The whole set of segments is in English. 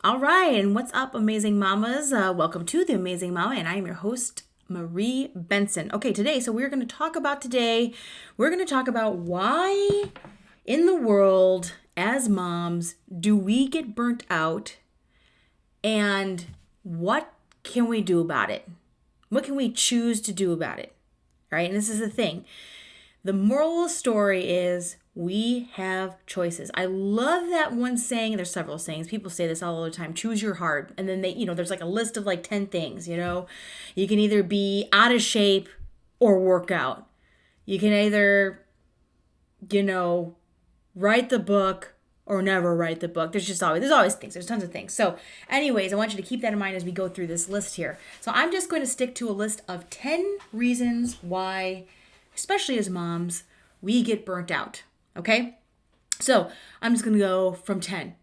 All right, and what's up, amazing mamas? Welcome to the Amazing Mama, and I am your host, Marie Benson. Okay, we're going to talk about why in the world, as moms, do we get burnt out, and what can we do about it? What can we choose to do about it? All right, and this is the thing. The moral of the story is we have choices. I love that one saying. There's several sayings. People say this all the time. Choose your heart. And then there's like a list of like 10 things, You can either be out of shape or work out. You can either, write the book or never write the book. There's always things. There's tons of things. So anyways, I want you to keep that in mind as we go through this list here. So I'm just going to stick to a list of 10 reasons why, especially as moms, we get burnt out. Okay? So I'm just going to go from 10. I'm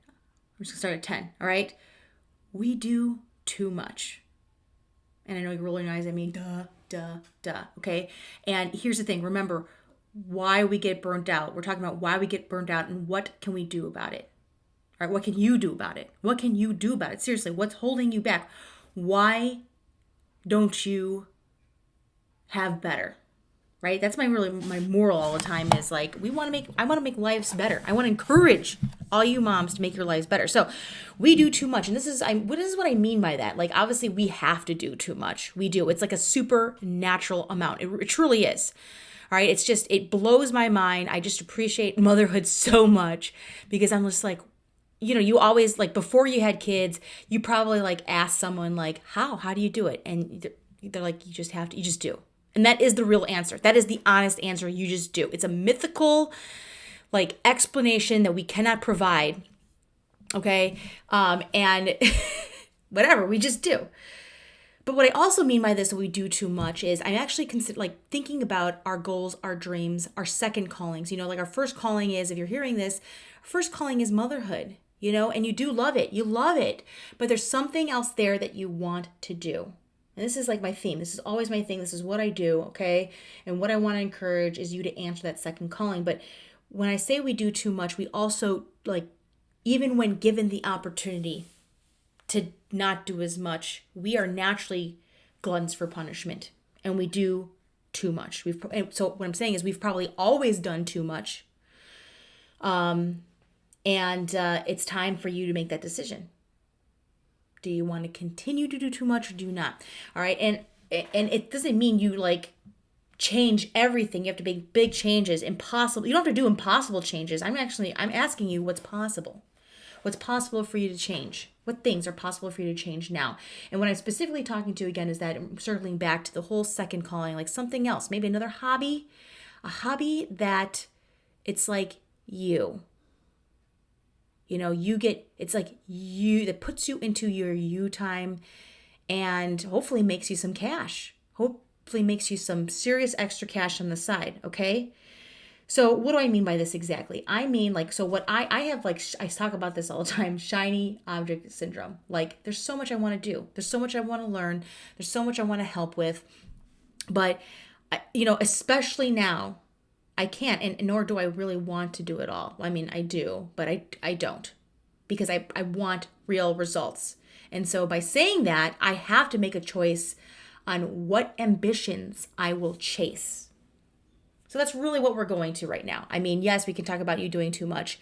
just going to start at 10. All right? We do too much. And I know you're rolling your eyes at me. Duh. Okay? And here's the thing. Remember why we get burnt out. We're talking about why we get burnt out and what can we do about it. All right? What can you do about it? What can you do about it? Seriously, what's holding you back? Why don't you have better? Right? That's my moral all the time is like, I want to make lives better. I want to encourage all you moms to make your lives better. So we do too much. And this is what I mean by that. Like, obviously we have to do too much. We do. It's like a supernatural amount. It truly is. All right. It blows my mind. I just appreciate motherhood so much because I'm just like, you always like before you had kids, you probably like ask someone like, how do you do it? And they're like, you just do. And that is the real answer. That is the honest answer. You just do. It's a mythical, like, explanation that we cannot provide. Okay? And whatever, we just do. But what I also mean by this, that we do too much, is I'm actually thinking about our goals, our dreams, our second callings. Like our first calling is, if you're hearing this, first calling is motherhood, and you do love it. You love it. But there's something else there that you want to do. And this is like my theme. This is always my thing. This is what I do, okay? And what I want to encourage is you to answer that second calling. But when I say we do too much, we also, like, even when given the opportunity to not do as much, we are naturally gluttons for punishment. And we do too much. So what I'm saying is we've probably always done too much. And it's time for you to make that decision. Do you want to continue to do too much or do you not? All right. And it doesn't mean you like change everything. You have to make big changes. Impossible. You don't have to do impossible changes. I'm asking you what's possible. What's possible for you to change? What things are possible for you to change now? And what I'm specifically talking to again is that I'm circling back to the whole second calling, like something else, maybe another hobby, a hobby that it's like you. It's like you, that puts you into your you time and hopefully makes you some cash. Hopefully makes you some serious extra cash on the side, okay? So what do I mean by this exactly? I mean, like, so what I have, like, I talk about this all the time, shiny object syndrome. Like, there's so much I want to do. There's so much I want to learn. There's so much I want to help with. But, especially now, I can't, and nor do I really want to do it all. I mean, I do, but I don't, because I want real results. And so by saying that, I have to make a choice on what ambitions I will chase. So that's really what we're going to right now. I mean, yes, we can talk about you doing too much,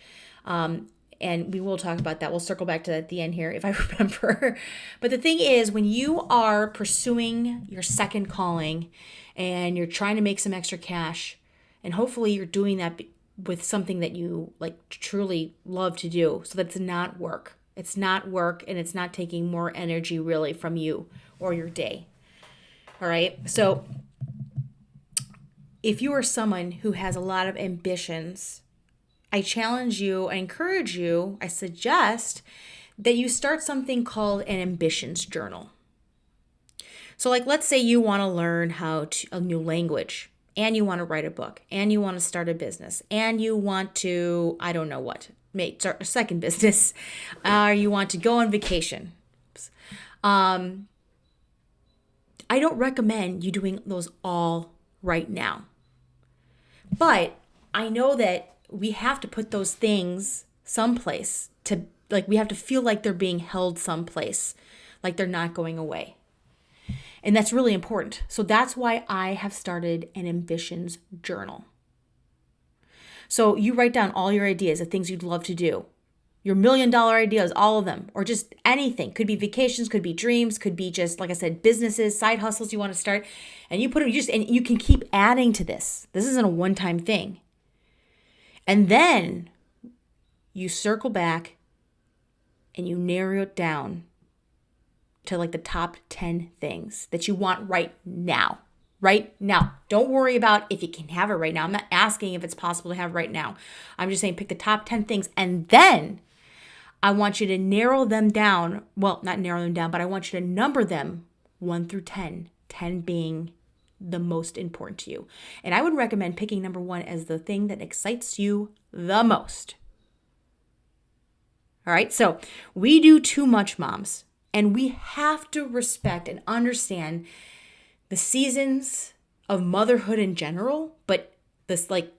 and we will talk about that. We'll circle back to that at the end here if I remember. But the thing is, when you are pursuing your second calling and you're trying to make some extra cash, and hopefully you're doing that with something that you like truly love to do. So that's not work. It's not work, and it's not taking more energy really from you or your day. All right. So if you are someone who has a lot of ambitions, I challenge you, I encourage you, I suggest that you start something called an ambitions journal. So like, let's say you want to learn a new language, and you want to write a book, and you want to start a business, and you want to, I don't know what, start a second business, or you want to go on vacation. I don't recommend you doing those all right now. But I know that we have to put those things someplace to we have to feel like they're being held someplace, like they're not going away. And that's really important. So that's why I have started an ambitions journal. So you write down all your ideas of things you'd love to do, your $1 million ideas, all of them, or just anything. Could be vacations, could be dreams, could be just, like I said, businesses, side hustles you want to start. And you put them, and you can keep adding to this. This isn't a one-time thing. And then you circle back and you narrow it down to like the top 10 things that you want right now. Right now. Don't worry about if you can have it right now. I'm not asking if it's possible to have right now. I'm just saying pick the top 10 things. And then I want you to narrow them down. Well, not narrow them down, but I want you to number them 1 through 10. 10 being the most important to you. And I would recommend picking number 1 as the thing that excites you the most. All right. So we do too much, moms, and we have to respect and understand the seasons of motherhood in general, but this like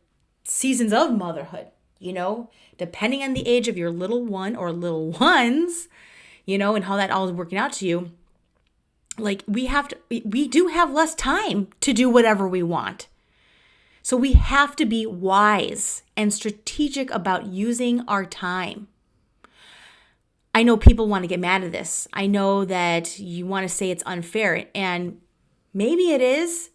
seasons of motherhood, depending on the age of your little one or little ones, and how that all is working out to you. Like we do have less time to do whatever we want. So we have to be wise and strategic about using our time. I know people want to get mad at this. I know that you want to say it's unfair, and maybe it is,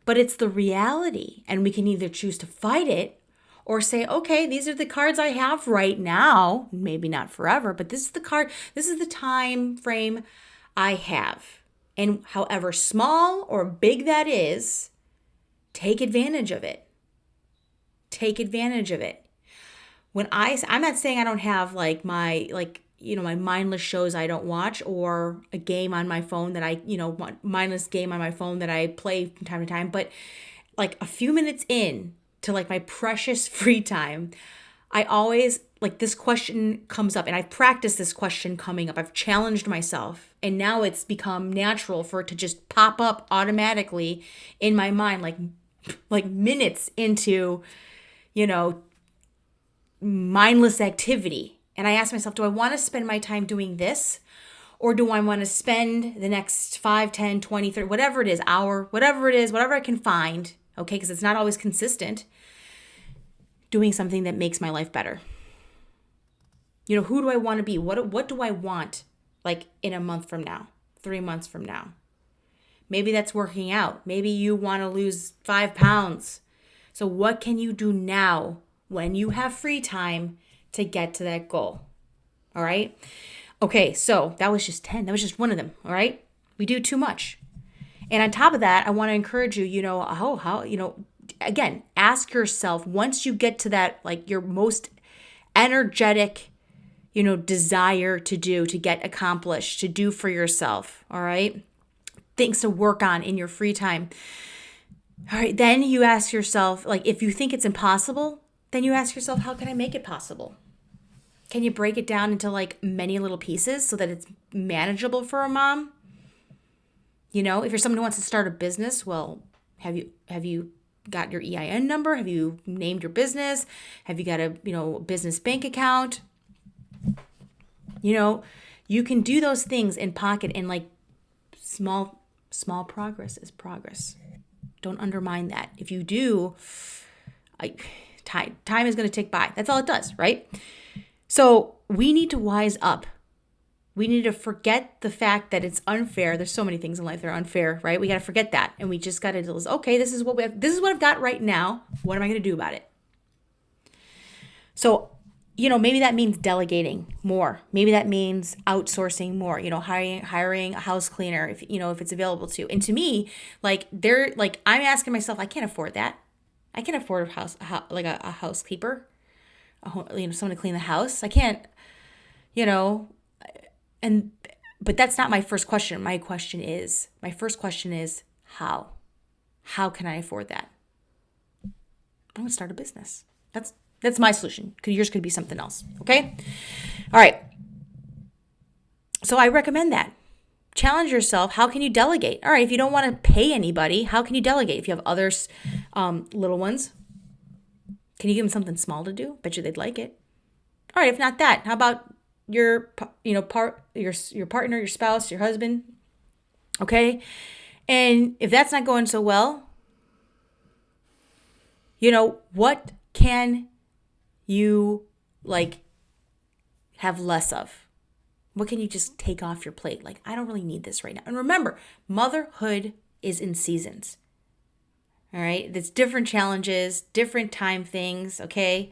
but it's the reality. And we can either choose to fight it or say, okay, these are the cards I have right now. Maybe not forever, but this is the time frame I have. And however small or big that is, take advantage of it. Take advantage of it. I'm not saying I don't have my mindless shows I don't watch, or a game on my phone that mindless game on my phone that I play from time to time. But like a few minutes in to like my precious free time, I always this question comes up, and I've practiced this question coming up. I've challenged myself, and now it's become natural for it to just pop up automatically in my mind, like minutes into, mindless activity. And I ask myself, do I want to spend my time doing this? Or do I want to spend the next 5, 10, 20, 30, whatever it is, hour, whatever it is, whatever I can find, okay, because it's not always consistent, doing something that makes my life better. Who do I want to be? What do I want in a month from now, 3 months from now? Maybe that's working out. Maybe you want to lose 5 pounds. So what can you do now when you have free time to get to that goal? All right. Okay. So that was just 10. That was just one of them. All right. We do too much. And on top of that, I want to encourage you, again, ask yourself, once you get to that, your most energetic, desire to get accomplished, to do for yourself. All right. Things to work on in your free time. All right. Then you ask yourself, if you think it's impossible, then you ask yourself, how can I make it possible? Can you break it down into many little pieces so that it's manageable for a mom? If you're someone who wants to start a business, well, have you got your EIN number? Have you named your business? Have you got a, business bank account? You can do those things in pocket, and small progress is progress. Don't undermine that. If you do, time is going to tick by. That's all it does, right? So we need to wise up. We need to forget the fact that it's unfair. There's so many things in life that are unfair, right? We got to forget that. And we just got to do, okay, this is what I've got right now. What am I going to do about it? So, maybe that means delegating more. Maybe that means outsourcing more, hiring a house cleaner if it's available to. And to me, I'm asking myself, I can't afford that. I can't afford a housekeeper, someone to clean the house. I can't, but that's not my first question. My first question is how? How can I afford that? I'm going to start a business. That's my solution. Yours could be something else. Okay. All right. So I recommend that. Challenge yourself. How can you delegate? All right. If you don't want to pay anybody, how can you delegate? If you have others, little ones, can you give them something small to do? Bet you they'd like it. All right. If not that, how about your partner, your spouse, your husband, okay? And if that's not going so well, what can you have less of? What can you just take off your plate? I don't really need this right now. And remember, motherhood is in seasons. All right? There's different challenges, different time things, okay?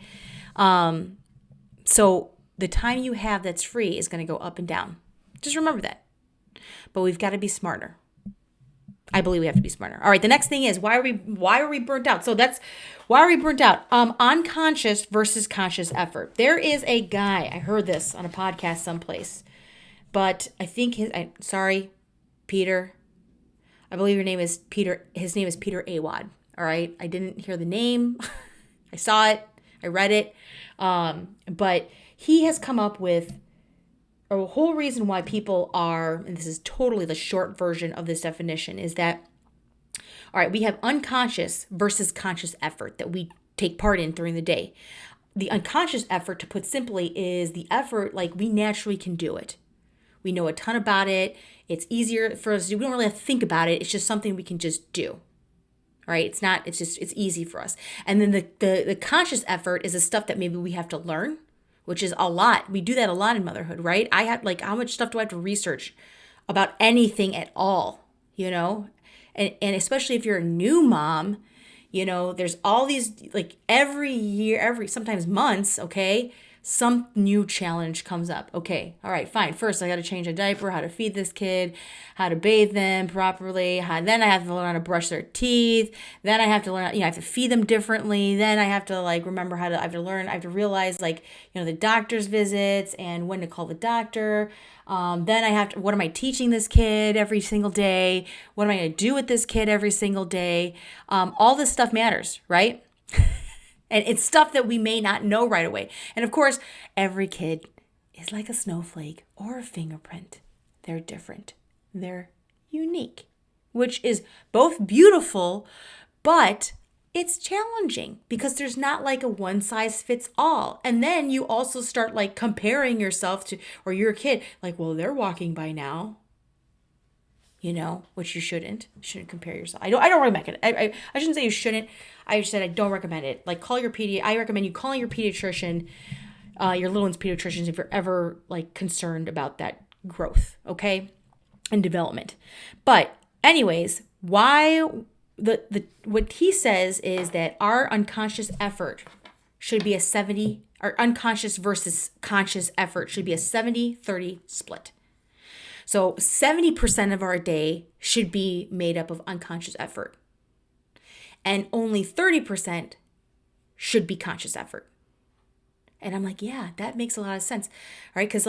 So the time you have that's free is going to go up and down. Just remember that. But we've got to be smarter. I believe we have to be smarter. All right, the next thing is why are we burnt out? So that's why are we burnt out? Unconscious versus conscious effort. There is a guy, I heard this on a podcast someplace, but I think Peter. I believe your name is Peter. His name is Peter Awad. All right, I didn't hear the name. I saw it. I read it. But he has come up with a whole reason why people are, and this is totally the short version of this definition, is that, all right, we have unconscious versus conscious effort that we take part in during the day. The unconscious effort, to put simply, is the effort we naturally can do it. We know a ton about it. It's easier for us. We don't really have to think about it. It's just something we can just do. All right, it's easy for us. And then the conscious effort is the stuff that maybe we have to learn, which is a lot. We do that a lot in motherhood, right? I have how much stuff do I have to research about anything at all, And especially if you're a new mom, there's all these, every year, sometimes months, okay, some new challenge comes up. Okay, all right, fine. First, I got to change a diaper, how to feed this kid, how to bathe them properly. Then I have to learn how to brush their teeth. Then I have to learn, I have to feed them differently. Then I have to remember I have to realize the doctor's visits and when to call the doctor. Then I have to, what am I teaching this kid every single day? What am I going to do with this kid every single day? All this stuff matters, right? And it's stuff that we may not know right away. And of course, every kid is like a snowflake or a fingerprint. They're different. They're unique, which is both beautiful, but it's challenging because there's not a one size fits all. And then you also start comparing yourself to, or your kid, well, they're walking by now. Which you shouldn't. You shouldn't compare yourself. I don't recommend it. I shouldn't say you shouldn't. I just said I don't recommend it. I recommend you calling your pediatrician, your little one's pediatricians, if you're ever concerned about that growth, okay, and development. But anyways, why what he says is that our unconscious effort should be our unconscious versus conscious effort should be a 70-30 split. So 70% of our day should be made up of unconscious effort. And only 30% should be conscious effort. And I'm yeah, that makes a lot of sense, right? Because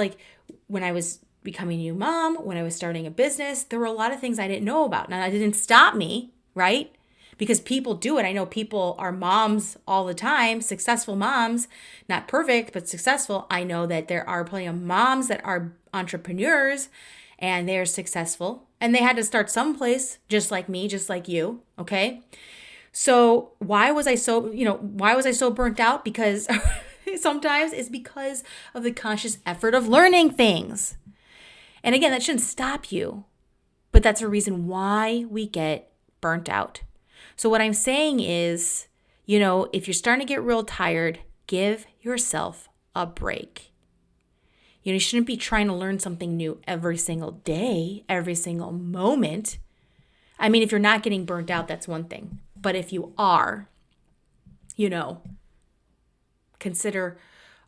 when I was becoming a new mom, when I was starting a business, there were a lot of things I didn't know about. Now, that didn't stop me, right? Because people do it. I know people are moms all the time, successful moms, not perfect, but successful. I know that there are plenty of moms that are entrepreneurs and they're successful, and they had to start someplace, just like me, just like you, okay? So why was I so burnt out? Because sometimes it's because of the conscious effort of learning things. And again, that shouldn't stop you, but that's a reason why we get burnt out. So what I'm saying is, if you're starting to get real tired, give yourself a break. You shouldn't be trying to learn something new every single day, every single moment. I mean, if you're not getting burnt out, that's one thing. But if you are, consider,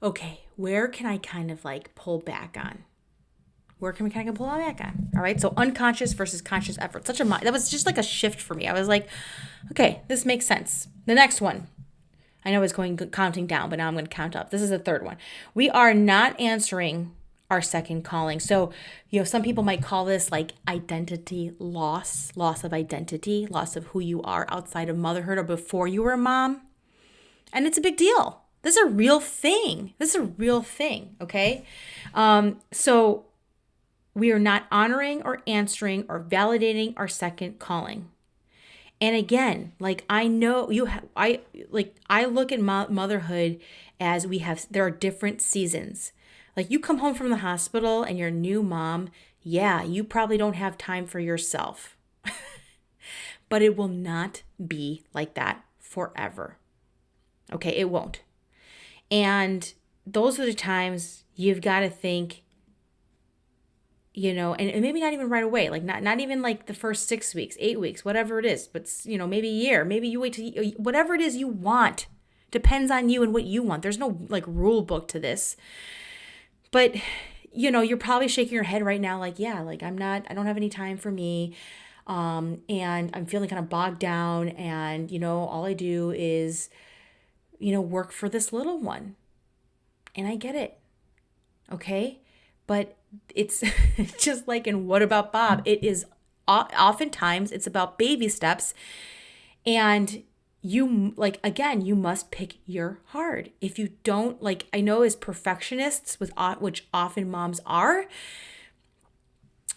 okay, where can I kind of pull back on? Where can we kind of pull back on? All right. So unconscious versus conscious effort. That was just a shift for me. I was okay, this makes sense. The next one. I know it's counting down, but now I'm going to count up. This is the third one. We are not answering our second calling. So, some people might call this identity loss of identity, loss of who you are outside of motherhood or before you were a mom. And it's a big deal. This is a real thing. Okay? So we are not honoring or answering or validating our second calling. And again, I know I look at motherhood as there are different seasons. Like you come home from the hospital and you're a new mom, yeah, you probably don't have time for yourself. But it will not be like that forever. Okay, it won't. And those are the times you've got to think, and maybe not even right away, like not even like the first 6 weeks, 8 weeks, whatever it is, but maybe a year, maybe you wait till whatever it is you want. Depends on you and what you want. There's no like rule book to this. But you're probably shaking your head right now like, yeah, like I don't have any time for me. And I'm feeling kind of bogged down, and all I do is work for this little one. And I get it. Okay? But it's just like in What About Bob? It is oftentimes it's about baby steps, and you you must pick your hard. If you don't, I know as perfectionists, which often moms are,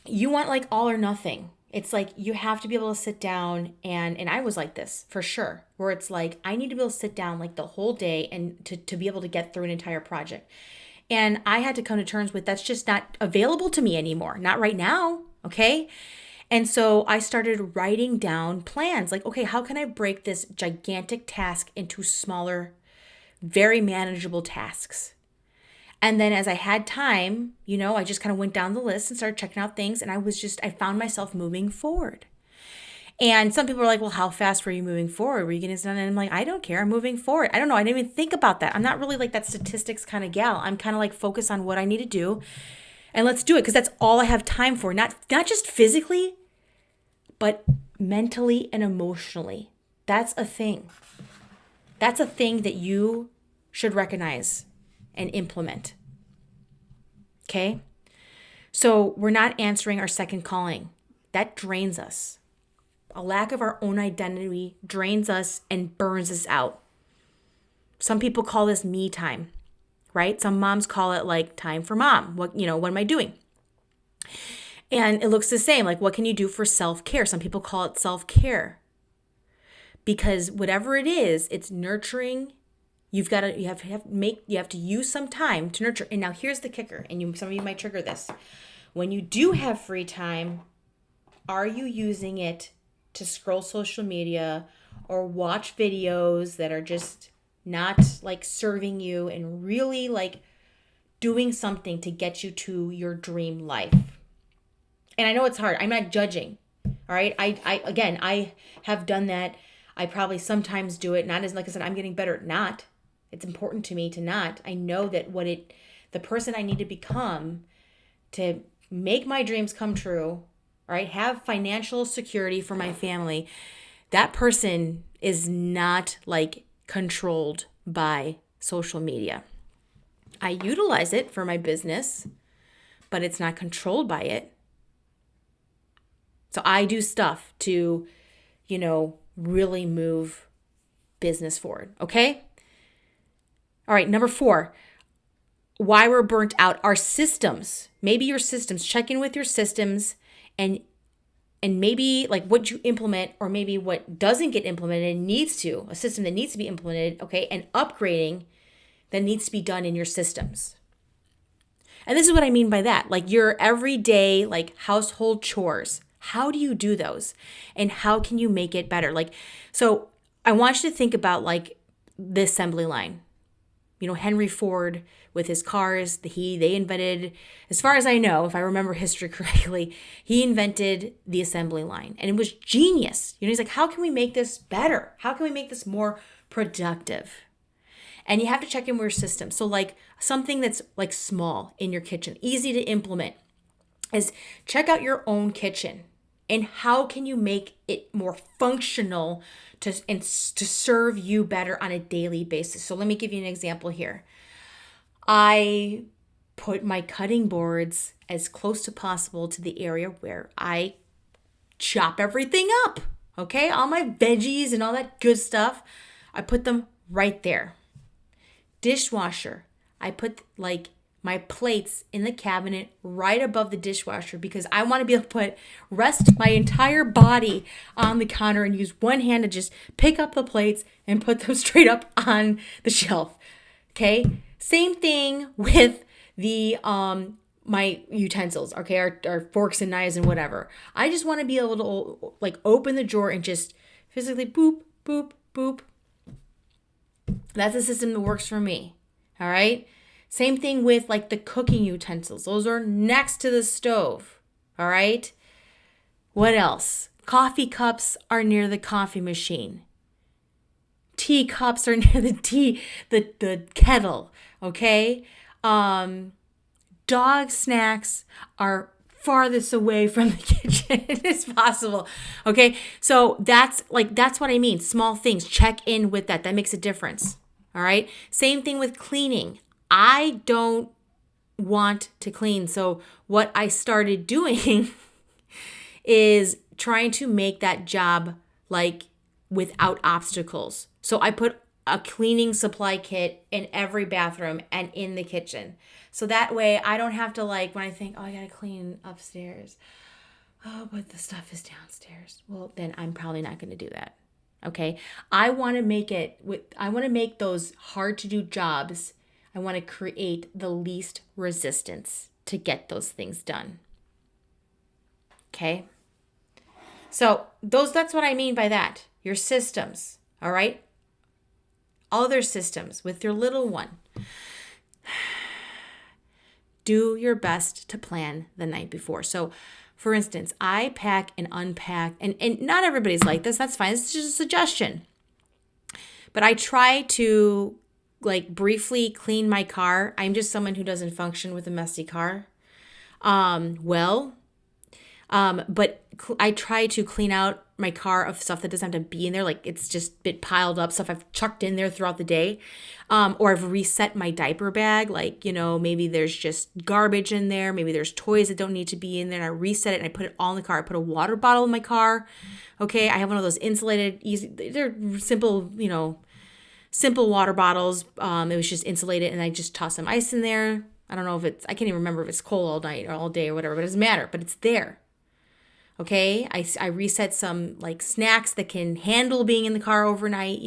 you want like all or nothing. It's like you have to be able to sit down and I was like this for sure, where it's like I need to be able to sit down like the whole day and to be able to get through an entire project. And I had to come to terms with that's just not available to me anymore. Not right now, okay? And so I started writing down plans. Like, okay, how can I break this gigantic task into smaller, very manageable tasks? And then as I had time, I just kind of went down the list and started checking out things. And I found myself moving forward. And some people are like, well, how fast were you moving forward? Were you getting this done? And I'm like, I don't care. I'm moving forward. I don't know. I didn't even think about that. I'm not really like that statistics kind of gal. I'm kind of like focused on what I need to do. And let's do it because that's all I have time for. Not just physically, but mentally and emotionally. That's a thing. That's a thing that you should recognize and implement. Okay? So we're not answering our second calling. That drains us. A lack of our own identity drains us and burns us out. Some people call this me time, right? Some moms call it like time for mom. What am I doing? And it looks the same. Like, what can you do for self-care? Some people call it self-care. Because whatever it is, it's nurturing. You have to use some time to nurture. And now here's the kicker, and some of you might trigger this. When you do have free time, are you using it to scroll social media or watch videos that are just not like serving you and really like doing something to get you to your dream life? And I know it's hard. I'm not judging. All right. I have done that. I probably sometimes do it. Not as, like I said, I'm getting better at not. It's important to me to not. I know that the person I need to become to make my dreams come true, right? Have financial security for my family. That person is not like controlled by social media. I utilize it for my business, but it's not controlled by it. So I do stuff to, really move business forward. Okay. All right. Number 4, why we're burnt out. Our systems, maybe your systems, check in with your systems and maybe like what you implement or maybe what doesn't get implemented a system that needs to be implemented. Okay. And upgrading that needs to be done in your systems. And this is what I mean by that. Like your everyday, like household chores. How do you do those? And how can you make it better? So I want you to think about like the assembly line. Henry Ford with his cars, they invented, as far as I know, if I remember history correctly, he invented the assembly line. And it was genius. He's like, how can we make this better? How can we make this more productive? And you have to check in with your system. So like something that's like small in your kitchen, easy to implement, is check out your own kitchen. And how can you make it more functional to serve you better on a daily basis? So let me give you an example here. I put my cutting boards as close to possible to the area where I chop everything up. Okay, all my veggies and all that good stuff, I put them right there. Dishwasher, I put like my plates in the cabinet right above the dishwasher because I want to be able to rest my entire body on the counter and use one hand to just pick up the plates and put them straight up on the shelf. Okay? Same thing with the my utensils, okay, our forks and knives and whatever. I just want to be able to like open the drawer and just physically boop, boop, boop. That's a system that works for me. All right. Same thing with like the cooking utensils. Those are next to the stove. All right. What else? Coffee cups are near the coffee machine. Tea cups are near the kettle. Okay. Dog snacks are farthest away from the kitchen as possible. Okay. So that's what I mean. Small things. Check in with that. That makes a difference. All right. Same thing with cleaning. I don't want to clean. So what I started doing is trying to make that job like without obstacles. So I put a cleaning supply kit in every bathroom and in the kitchen. So that way I don't have to like, when I think, oh, I gotta clean upstairs. Oh, but the stuff is downstairs. Well, then I'm probably not gonna do that. Okay. I want to make those hard to do jobs. I want to create the least resistance to get those things done. Okay. So that's what I mean by that. Your systems. All right. Other systems with your little one. Do your best to plan the night before. So for instance, I pack and unpack, and not everybody's like this. That's fine. It's just a suggestion. But I try to like briefly clean my car. I'm just someone who doesn't function with a messy car. But I try to clean out my car of stuff that doesn't have to be in there. Like it's just been piled up, stuff I've chucked in there throughout the day. Or I've reset my diaper bag. Like, maybe there's just garbage in there. Maybe there's toys that don't need to be in there. And I reset it and I put it all in the car. I put a water bottle in my car. Okay. I have one of those insulated, they're simple, simple water bottles. It was just insulated and I just toss some ice in there. I don't know I can't even remember if it's cold all night or all day or whatever, but it doesn't matter, but it's there. Okay. I reset some like snacks that can handle being in the car overnight,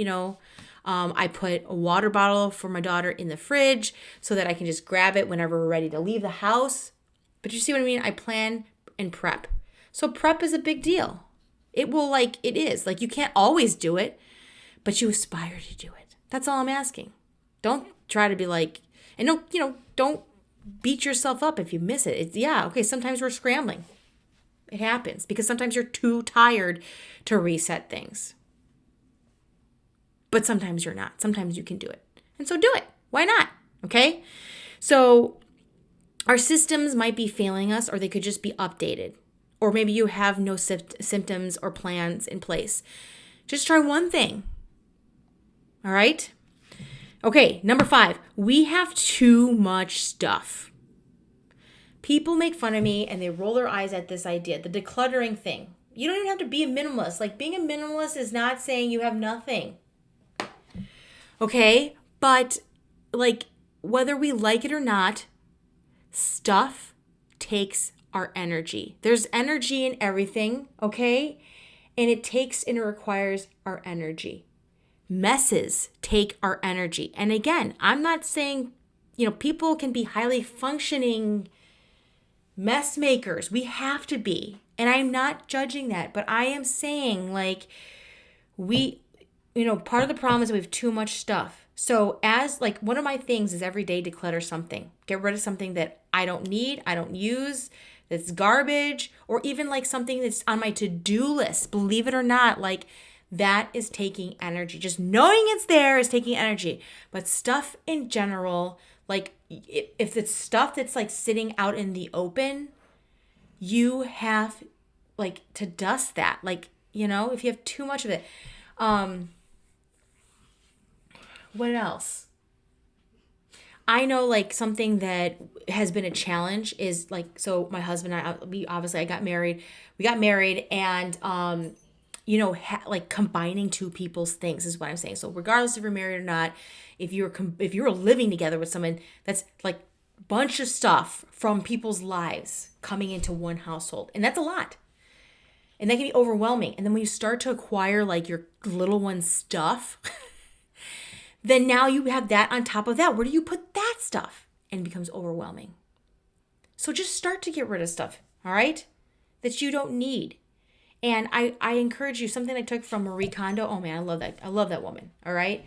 I put a water bottle for my daughter in the fridge so that I can just grab it whenever we're ready to leave the house. But you see what I mean? I plan and prep. So prep is a big deal. It is. Like you can't always do it, but you aspire to do it. That's all I'm asking. Don't try to be like, and don't beat yourself up if you miss it. Okay, sometimes we're scrambling. It happens because sometimes you're too tired to reset things. But sometimes you're not. Sometimes you can do it. And so do it. Why not? Okay? So our systems might be failing us, or they could just be updated. Or maybe you have no symptoms or plans in place. Just try one thing. All right? Okay, number 5. We have too much stuff. People make fun of me and they roll their eyes at this idea, the decluttering thing. You don't even have to be a minimalist. Like being a minimalist is not saying you have nothing. Okay? But like whether we like it or not, stuff takes our energy. There's energy in everything, okay? And it requires our energy. Messes take our energy. And again, I'm not saying, people can be highly functioning mess makers. We have to be. And I'm not judging that, but I am saying like part of the problem is we have too much stuff. So as like one of my things is every day declutter something. Get rid of something that I don't need, I don't use, that's garbage, or even like something that's on my to-do list. Believe it or not, like that is taking energy. Just knowing it's there is taking energy. But stuff in general, like if it's stuff that's like sitting out in the open, you have like to dust that. Like, if you have too much of it. What else? I know like something that has been a challenge is like, so my husband and I got married. We got married and, like combining two people's things is what I'm saying. So regardless if you're married or not, if you're living together with someone, that's like a bunch of stuff from people's lives coming into one household. And that's a lot. And that can be overwhelming. And then when you start to acquire like your little one's stuff, then now you have that on top of that. Where do you put that stuff? and becomes overwhelming. So just start to get rid of stuff, all right, that you don't need. And I encourage you, something I took from Marie Kondo. Oh man, I love that. I love that woman. All right.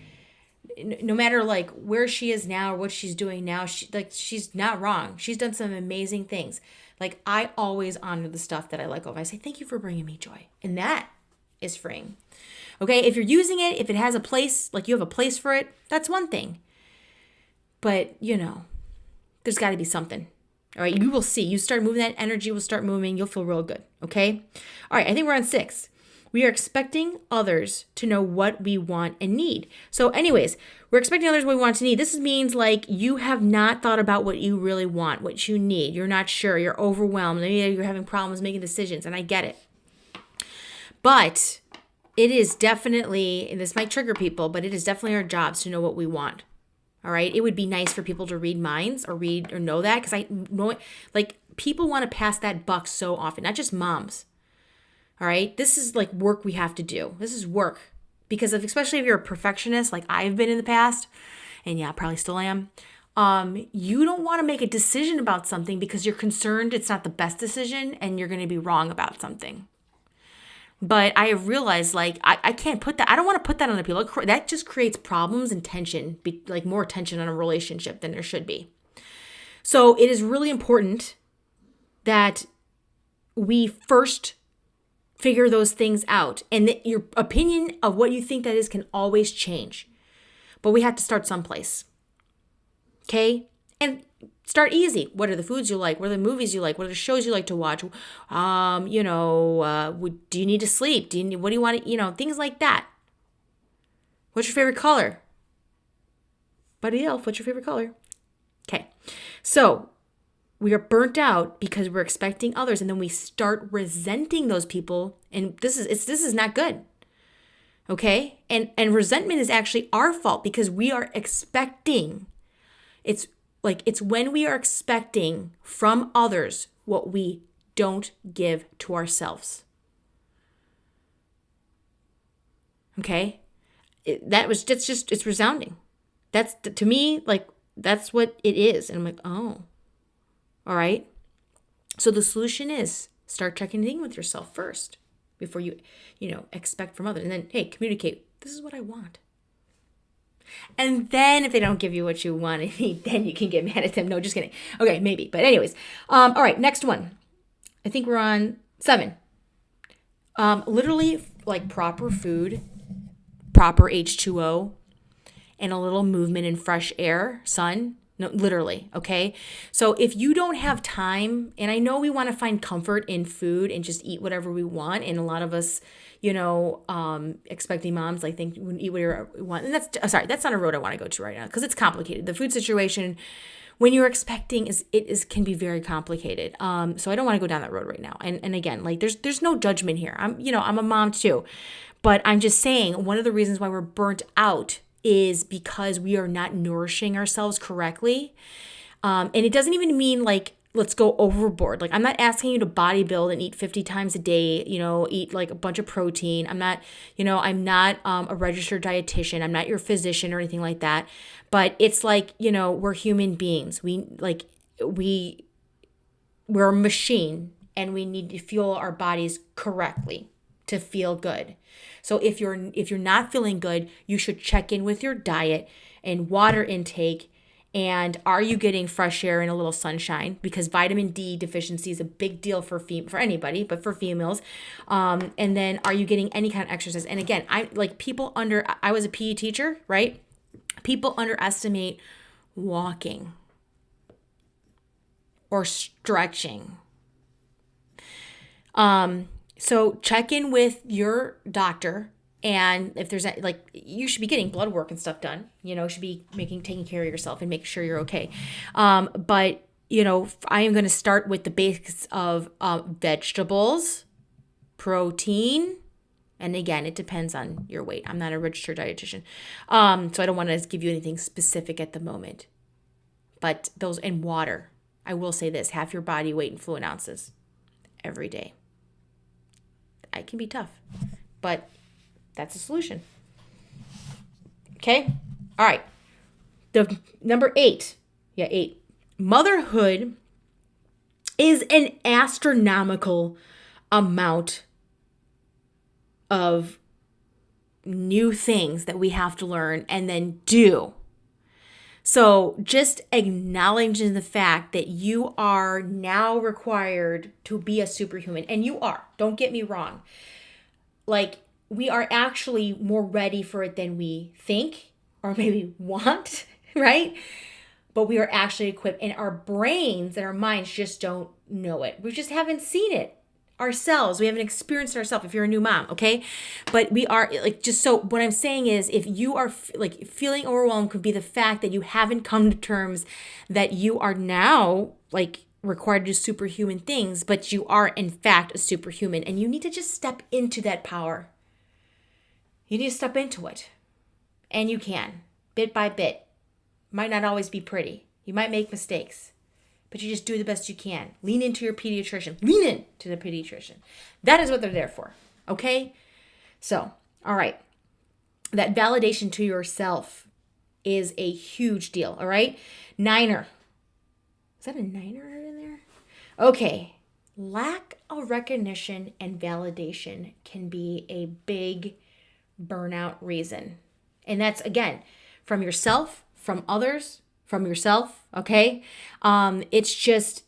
No matter like where she is now or what she's doing now, she's not wrong. She's done some amazing things. Like I always honor the stuff that I let go of. I say, thank you for bringing me joy. And that is freeing. Okay. If you're using it, if it has a place, like you have a place for it, that's one thing. But there's got to be something. All right. You will see. You start moving, that energy will start moving. You'll feel real good. Okay. All right. I think we're on 6. We are expecting others to know what we want and need. So anyways, we're expecting others what we want to need. This means like you have not thought about what you really want, what you need. You're not sure. You're overwhelmed. Maybe you're having problems making decisions, and I get it. But it is definitely, and this might trigger people, but it is definitely our jobs to know what we want. All right. It would be nice for people to read minds or know that, because I know like people want to pass that buck so often, not just moms. All right. This is like work we have to do. This is work because especially if you're a perfectionist, like I've been in the past, and yeah, probably still am. You don't want to make a decision about something because you're concerned it's not the best decision and you're going to be wrong about something. But I have realized like I can't put that. I don't want to put that on other people. That just creates problems and tension, like more tension on a relationship than there should be. So it is really important that we first figure those things out, and that your opinion of what you think that is can always change. But we have to start someplace. Okay? And start easy. What are the foods you like? What are the movies you like? What are the shows you like to watch? Do you need to sleep? What do you want to, things like that. What's your favorite color? Buddy Elf, what's your favorite color? Okay. So we are burnt out because we're expecting others, and then we start resenting those people. And this is not good. Okay? And resentment is actually our fault because we are expecting. It's when we are expecting from others what we don't give to ourselves. Okay? It's resounding. That's, to me, like, that's what it is. And I'm like, oh, all right. So the solution is start checking in with yourself first before you expect from others. And then, hey, communicate. This is what I want. And then if they don't give you what you want, then you can get mad at them. No, just kidding. Okay, maybe. But anyways, all right, next one. I think we're on 7. Literally like proper food, proper H2O, and a little movement in fresh air, sun. No, literally, okay? So if you don't have time, and I know we want to find comfort in food and just eat whatever we want, and a lot of us, expecting moms, like think we can eat whatever we want. And that's not a road I want to go to right now because it's complicated. The food situation, when you're expecting, can be very complicated. So I don't want to go down that road right now. And again, like there's no judgment here. I'm a mom too, but I'm just saying one of the reasons why we're burnt out is because we are not nourishing ourselves correctly. And it doesn't even mean like, let's go overboard. Like I'm not asking you to bodybuild and eat 50 times a day, eat like a bunch of protein. I'm not a registered dietitian. I'm not your physician or anything like that. But it's like, we're human beings. We're a machine and we need to fuel our bodies correctly to feel good. So if you're not feeling good, you should check in with your diet and water intake. And are you getting fresh air and a little sunshine? Because vitamin D deficiency is a big deal for anybody, but for females. And then are you getting any kind of exercise? And again, I was a PE teacher, right? People underestimate walking or stretching. So check in with your doctor, and if there's you should be getting blood work and stuff done. Should be taking care of yourself and making sure you're okay. But I am going to start with the basics of vegetables, protein, and again, it depends on your weight. I'm not a registered dietitian, so I don't want to give you anything specific at the moment. But those, and water. I will say this: half your body weight in fluid ounces every day. It can be tough, but that's a solution. Okay? All right. The number 8. Yeah, 8. motherhood is an astronomical amount of new things that we have to learn and then do. So just acknowledging the fact that you are now required to be a superhuman, and you are, don't get me wrong. Like, we are actually more ready for it than we think or maybe want, right? But we are actually equipped, and our brains and our minds just don't know it. We just haven't seen it ourselves. We haven't experienced it ourselves if you're a new mom, okay? But we are, like, just so what I'm saying is, if you are like feeling overwhelmed, could be the fact that you haven't come to terms that you are now like required to do superhuman things, but you are in fact a superhuman, and you need to just step into that power. You need to step into it, and you can, bit by bit. Might not always be pretty. You might make mistakes, but you just do the best you can. Lean into your pediatrician. Lean into the pediatrician. That is what they're there for, okay? So, all right. That validation to yourself is a huge deal, all right? Niner. Is that a niner in there? Okay. Lack of recognition and validation can be a big burnout reason. And that's, again, from yourself, from others, from yourself, okay? It's just,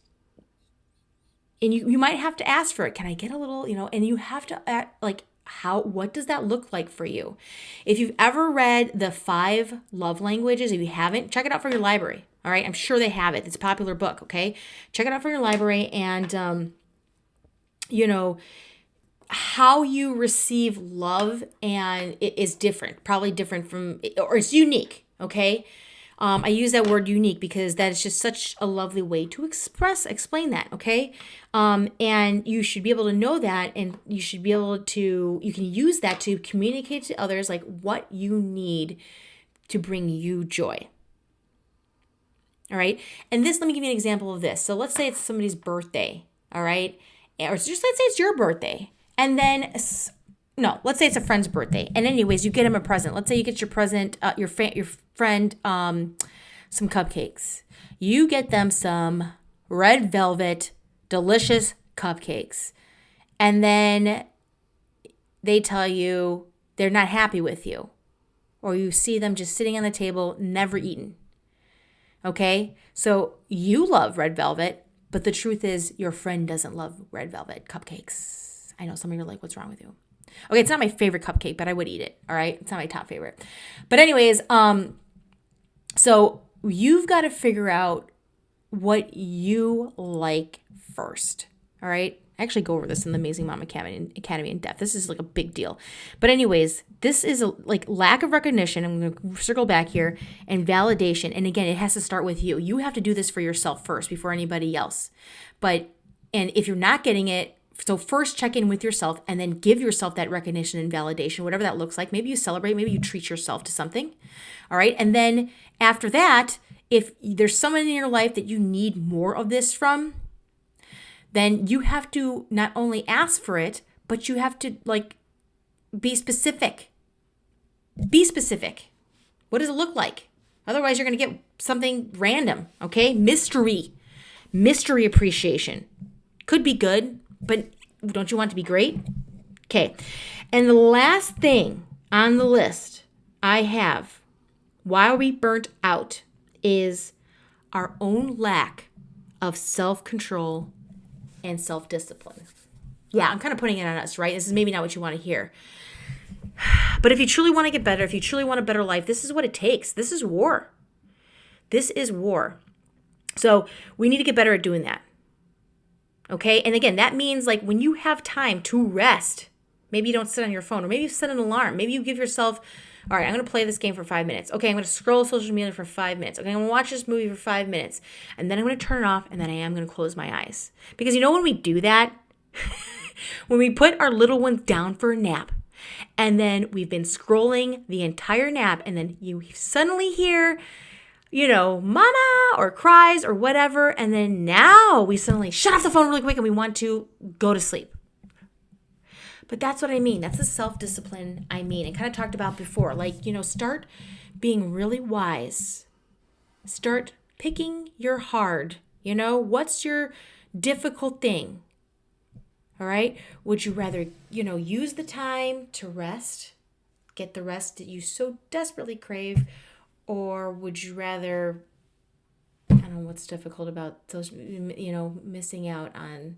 and you might have to ask for it. Can I get a little, and you have to act like, what does that look like for you? If you've ever read the 5 love languages, if you haven't, check it out from your library, all right? I'm sure they have it. It's a popular book, okay? Check it out from your library, and, how you receive love, and it is different, probably different from, or it's unique, okay? I use that word unique because that is just such a lovely way to explain that, okay? And you should be able to know that, and you should be able to, you can use that to communicate to others like what you need to bring you joy. All right? And this, let me give you an example of this. So let's say it's somebody's birthday, all right? Or just let's say it's your birthday. And then, no, let's say it's a friend's birthday. And anyways, you get him a present. Let's say you get your present, your friend, some cupcakes. You get them some red velvet, delicious cupcakes. And then they tell you they're not happy with you. Or you see them just sitting on the table, never eaten. Okay? So you love red velvet, but the truth is your friend doesn't love red velvet cupcakes. I know some of you are like, what's wrong with you? Okay, it's not my favorite cupcake, but I would eat it, all right? It's not my top favorite. But anyways, so you've got to figure out what you like first, all right? I actually go over this in the Amazing Mom Academy in depth. This is like a big deal. But anyways, this is like lack of recognition. I'm going to circle back here, and validation. And again, it has to start with you. You have to do this for yourself first before anybody else. And if you're not getting it, so first check in with yourself, and then give yourself that recognition and validation, whatever that looks like. Maybe you celebrate, maybe you treat yourself to something. All right. And then after that, if there's someone in your life that you need more of this from, then you have to not only ask for it, but you have to be specific. Be specific. What does it look like? Otherwise, you're going to get something random. Okay. Mystery appreciation could be good. But don't you want to be great? Okay. And the last thing on the list I have, why we burnt out, is our own lack of self-control and self-discipline. Yeah, I'm kind of putting it on us, right? This is maybe not what you want to hear. But if you truly want to get better, if you truly want a better life, this is what it takes. This is war. This is war. So we need to get better at doing that. Okay. And again, that means like when you have time to rest, maybe you don't sit on your phone, or maybe you set an alarm. Maybe you give yourself, all right, I'm going to play this game for 5 minutes. Okay. I'm going to scroll social media for 5 minutes. Okay. I'm going to watch this movie for 5 minutes, and then I'm going to turn it off, and then I am going to close my eyes. Because when we do that, when we put our little ones down for a nap, and then we've been scrolling the entire nap, and then you suddenly hear, mama, or cries or whatever. And then now we suddenly shut off the phone really quick and we want to go to sleep. But that's what I mean. That's the self-discipline I mean. I kind of talked about before, start being really wise. Start picking your hard. What's your difficult thing? All right. Would you rather, use the time to rest, get the rest that you so desperately crave? Or would you rather, I don't know what's difficult about those, missing out on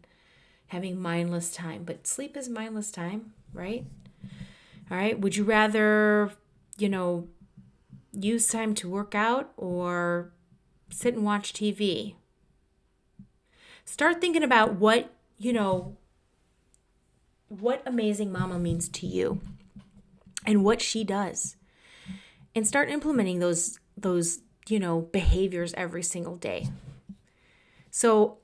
having mindless time? But sleep is mindless time, right? All right. Would you rather, use time to work out or sit and watch TV? Start thinking about what amazing mama means to you and what she does. And start implementing those behaviors every single day. So,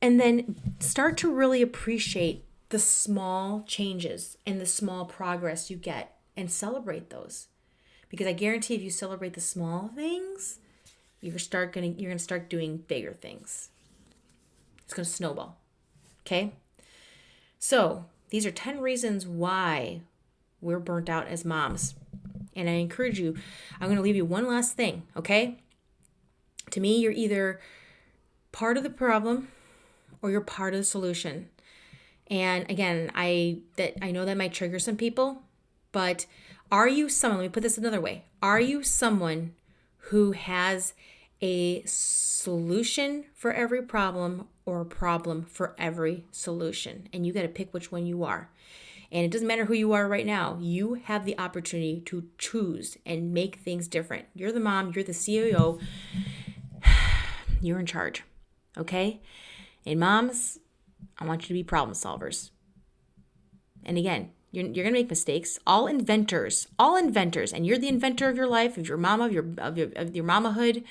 and then start to really appreciate the small changes and the small progress you get and celebrate those. Because I guarantee if you celebrate the small things, you're going to start doing bigger things. It's going to snowball. Okay? So, these are 10 reasons why we're burnt out as moms. And I encourage you, I'm going to leave you one last thing, okay? To me, you're either part of the problem or you're part of the solution. And again, I know that might trigger some people, but are you someone, let me put this another way. Are you someone who has a solution for every problem or a problem for every solution? And you got to pick which one you are. And it doesn't matter who you are right now. You have the opportunity to choose and make things different. You're the mom. You're the CEO. You're in charge. Okay? And moms, I want you to be problem solvers. And again, you're going to make mistakes. All inventors, and you're the inventor of your life, of your mama, of your mamahood,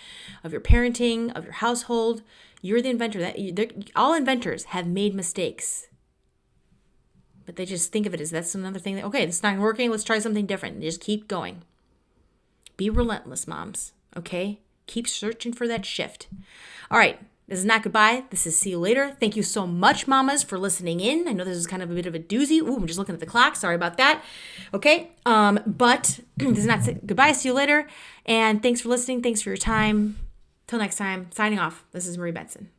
of your parenting, of your household. You're the inventor. All inventors have made mistakes. But they just think of it as that's another thing that, okay, this is not working. Let's try something different. Just keep going. Be relentless, moms. Okay? Keep searching for that shift. All right. This is not goodbye. This is see you later. Thank you so much, mamas, for listening in. I know this is kind of a bit of a doozy. Ooh, I'm just looking at the clock. Sorry about that. Okay. But this is not goodbye. See you later. And thanks for listening. Thanks for your time. Till next time. Signing off. This is Marie Benson.